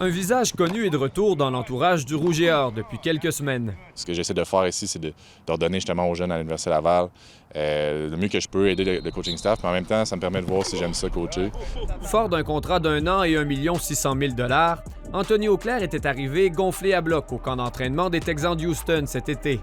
Un visage connu est de retour dans l'entourage du Rouge et Or depuis quelques semaines. Ce que j'essaie de faire ici, c'est de redonner justement aux jeunes à l'Université Laval le mieux que je peux, aider le coaching staff, mais en même temps, ça me permet de voir si j'aime ça coacher. Fort d'un contrat d'1 an et 1 600 000 $, Anthony Auclair était arrivé gonflé à bloc au camp d'entraînement des Texans d'Houston cet été.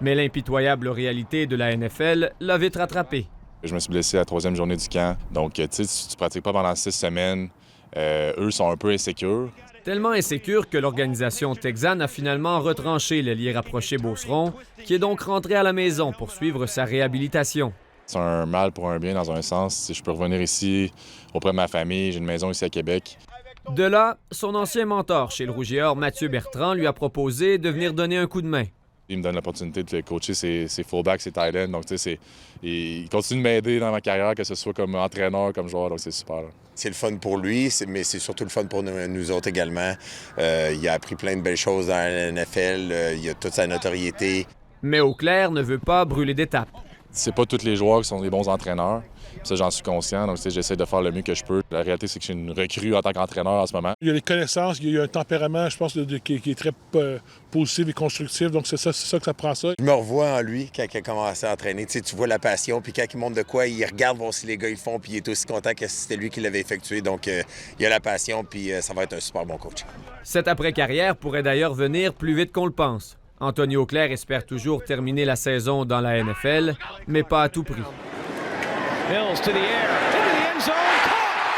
Mais l'impitoyable réalité de la NFL l'a vite rattrapé. Je me suis blessé à la 3e journée du camp, donc tu sais, si tu pratiques pas pendant 6 semaines, eux sont un peu insécures. Tellement insécure que l'organisation texane a finalement retranché l'ailier rapproché Beauceron, qui est donc rentré à la maison pour suivre sa réhabilitation. C'est un mal pour un bien dans un sens. Si je peux revenir ici auprès de ma famille, j'ai une maison ici à Québec. De là, son ancien mentor chez le Rouge et Or, Mathieu Bertrand, lui a proposé de venir donner un coup de main. Il me donne l'opportunité de coacher ses fullbacks, ses tight ends. Donc, tu sais, il continue de m'aider dans ma carrière, que ce soit comme entraîneur, comme joueur. Donc, c'est super. C'est le fun pour lui, mais c'est surtout le fun pour nous autres également. Il a appris plein de belles choses dans la NFL. Il a toute sa notoriété. Mais Auclair ne veut pas brûler d'étapes. C'est pas tous les joueurs qui sont des bons entraîneurs. Ça, j'en suis conscient. Donc, j'essaie de faire le mieux que je peux. La réalité, c'est que je suis une recrue en tant qu'entraîneur en ce moment. Il y a les connaissances, il y a un tempérament, je pense, qui est très positif et constructif. Donc, c'est ça que ça prend ça. Je me revois en lui quand il a commencé à entraîner. Tu sais, tu vois la passion, puis quand il montre de quoi, il regarde voir si les gars ils font, puis il est aussi content que c'était lui qui l'avait effectué. Donc, il a la passion, puis ça va être un super bon coach. Cette après-carrière pourrait d'ailleurs venir plus vite qu'on le pense. Anthony Auclair espère toujours terminer la saison dans la NFL, mais pas à tout prix. Mills to the air, into the end zone,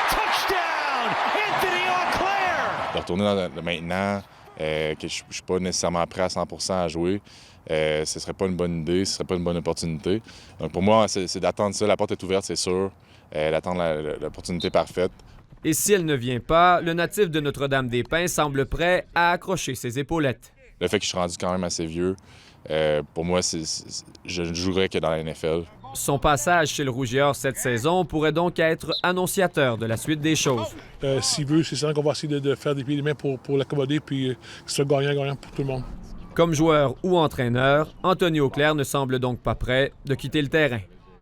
touchdown, Anthony Auclair! De retourner maintenant, que je ne suis pas nécessairement prêt à 100% à jouer, ce ne serait pas une bonne idée, ce ne serait pas une bonne opportunité. Donc pour moi, c'est d'attendre ça. La porte est ouverte, c'est sûr. D'attendre l'opportunité parfaite. Et si elle ne vient pas, le natif de Notre-Dame-des-Pins semble prêt à accrocher ses épaulettes. Le fait que je suis rendu quand même assez vieux, pour moi, je ne jouerais que dans la NFL. Son passage chez le Rouge et Or cette saison pourrait donc être annonciateur de la suite des choses. S'il veut, c'est certain qu'on va essayer de faire des pieds et des mains pour l'accommoder, puis que ce soit gagnant-gagnant pour tout le monde. Comme joueur ou entraîneur, Anthony Auclair ne semble donc pas prêt de quitter le terrain.